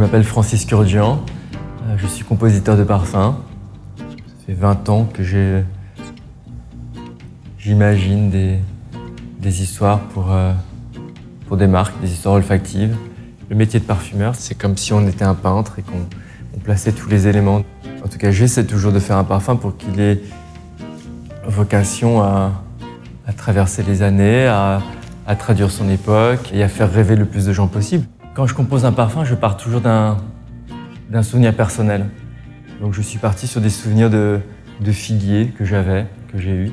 m'appelle Francis Kurdian, je suis compositeur de parfums. Ça fait 20 ans que j'imagine des histoires pour des marques, des histoires olfactives. Le métier de parfumeur, c'est comme si on était un peintre et qu'on plaçait tous les éléments. En tout cas, j'essaie toujours de faire un parfum pour qu'il ait vocation à traverser les années, à traduire son époque et à faire rêver le plus de gens possible. Quand je compose un parfum, je pars toujours d'un souvenir personnel. Donc je suis parti sur des souvenirs de figuier que j'ai eu.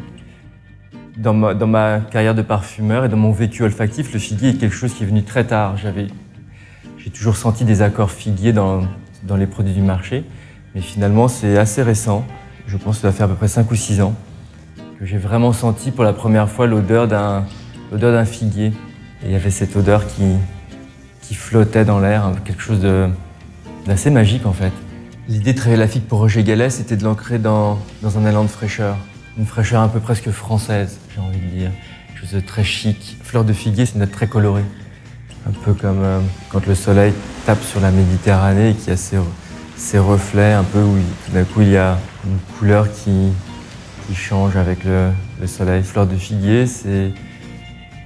Dans ma carrière de parfumeur et dans mon vécu olfactif, le figuier est quelque chose qui est venu très tard. J'ai toujours senti des accords figuiers dans les produits du marché, mais finalement c'est assez récent. Je pense que ça doit faire à peu près 5 ou 6 ans que j'ai vraiment senti pour la première fois l'odeur d'un figuier. Et il y avait cette odeur qui flottait dans l'air, quelque chose d'assez magique en fait. L'idée de travailler la figue pour Roger Gallet, c'était de l'ancrer dans un élan de fraîcheur. Une fraîcheur un peu presque française, j'ai envie de dire. Quelque chose de très chic. Fleur de figuier, c'est une note très colorée. Un peu comme quand le soleil tape sur la Méditerranée et qu'il y a ces reflets un peu où tout d'un coup il y a une couleur qui change avec le soleil. Fleur de figuier, c'est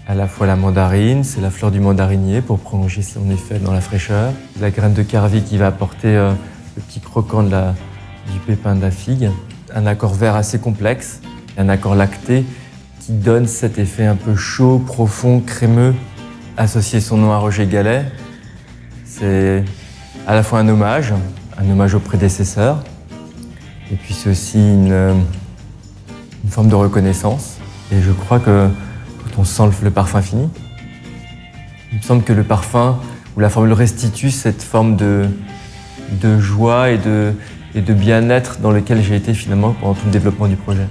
à la fois la mandarine, c'est la fleur du mandarinier pour prolonger son effet dans la fraîcheur. La graine de carvi qui va apporter le petit croquant du pépin de la figue. Un accord vert assez complexe, un accord lacté qui donne cet effet un peu chaud, profond, crémeux. Associer son nom à Roger Gallet, c'est à la fois un hommage aux prédécesseurs, et puis c'est aussi une forme de reconnaissance. Et je crois que quand on sent le parfum fini, il me semble que le parfum ou la formule restitue cette forme de joie et de bien-être dans lequel j'ai été finalement pendant tout le développement du projet.